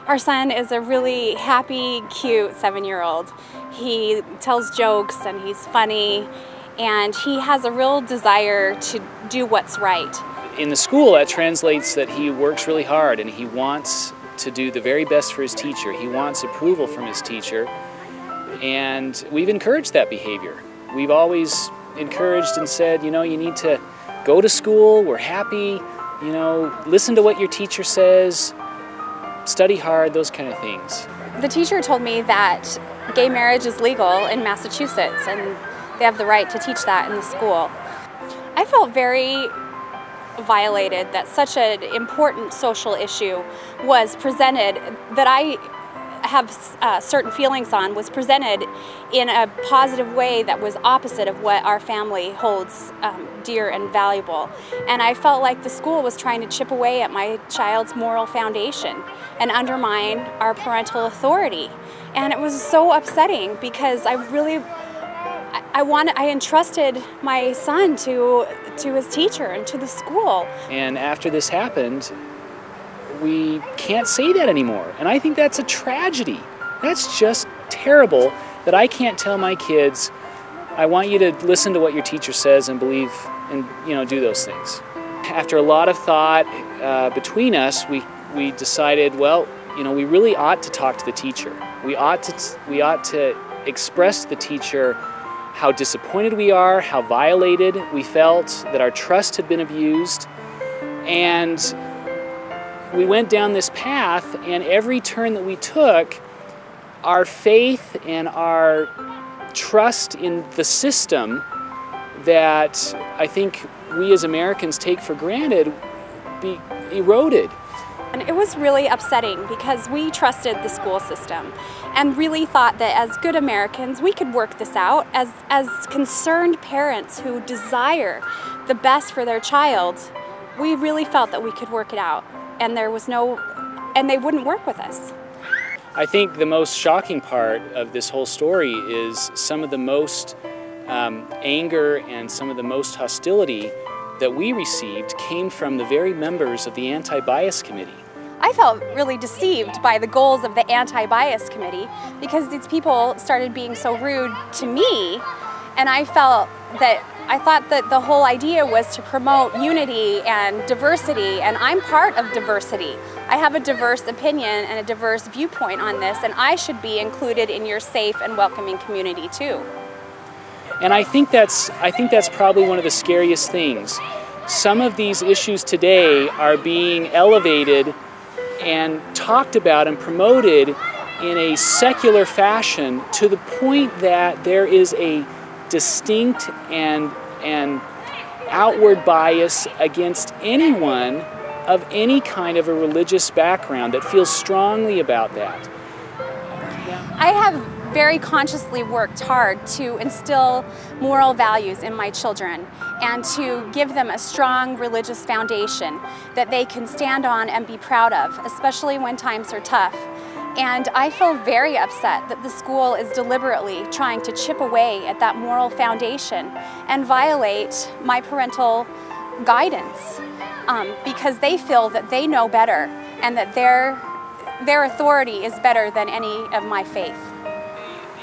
Our son is a really happy, cute 7-year-old. He tells jokes and he's funny, and he has a real desire to do what's right. In the school, that translates that he works really hard and he wants to do the very best for his teacher. He wants approval from his teacher, and we've encouraged that behavior. We've always encouraged and said, you know, you need to go to school, we're happy, you know, listen to what your teacher says, study hard, those kind of things. The teacher told me that gay marriage is legal in Massachusetts and they have the right to teach that in the school. I felt very violated that such an important social issue was presented, that I have certain feelings on, was presented in a positive way that was opposite of what our family holds dear and valuable. And I felt like the school was trying to chip away at my child's moral foundation and undermine our parental authority. And it was so upsetting because I entrusted my son to his teacher and to the school. And after this happened, we can't say that anymore. And I think that's a tragedy. That's just terrible that I can't tell my kids, I want you to listen to what your teacher says and believe and, you know, do those things. After a lot of thought between us, we decided, well, you know, we really ought to talk to the teacher. We ought to express to the teacher how disappointed we are, how violated we felt, that our trust had been abused. And we went down this path, and every turn that we took, our faith and our trust in the system that I think we as Americans take for granted eroded. And it was really upsetting because we trusted the school system and really thought that as good Americans we could work this out. As concerned parents who desire the best for their child, we really felt that we could work it out. And they wouldn't work with us. I think the most shocking part of this whole story is some of the most anger and some of the most hostility that we received came from the very members of the Anti-Bias Committee. I felt really deceived by the goals of the Anti-Bias Committee because these people started being so rude to me, and I thought that the whole idea was to promote unity and diversity, and I'm part of diversity. I have a diverse opinion and a diverse viewpoint on this, and I should be included in your safe and welcoming community too. And I think that's probably one of the scariest things. Some of these issues today are being elevated and talked about and promoted in a secular fashion to the point that there is a distinct and outward bias against anyone of any kind of a religious background that feels strongly about that. I have very consciously worked hard to instill moral values in my children and to give them a strong religious foundation that they can stand on and be proud of, especially when times are tough. And I feel very upset that the school is deliberately trying to chip away at that moral foundation and violate my parental guidance because they feel that they know better and that their authority is better than any of my faith.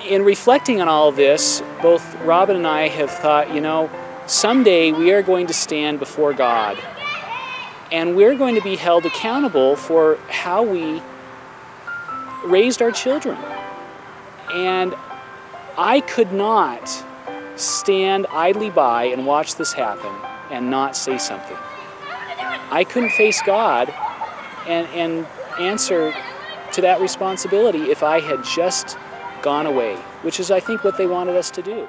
In reflecting on all of this, both Robin and I have thought, you know, someday we are going to stand before God and we're going to be held accountable for how we raised our children. And I could not stand idly by and watch this happen and not say something. I couldn't face God and answer to that responsibility if I had just gone away, which is, I think, what they wanted us to do.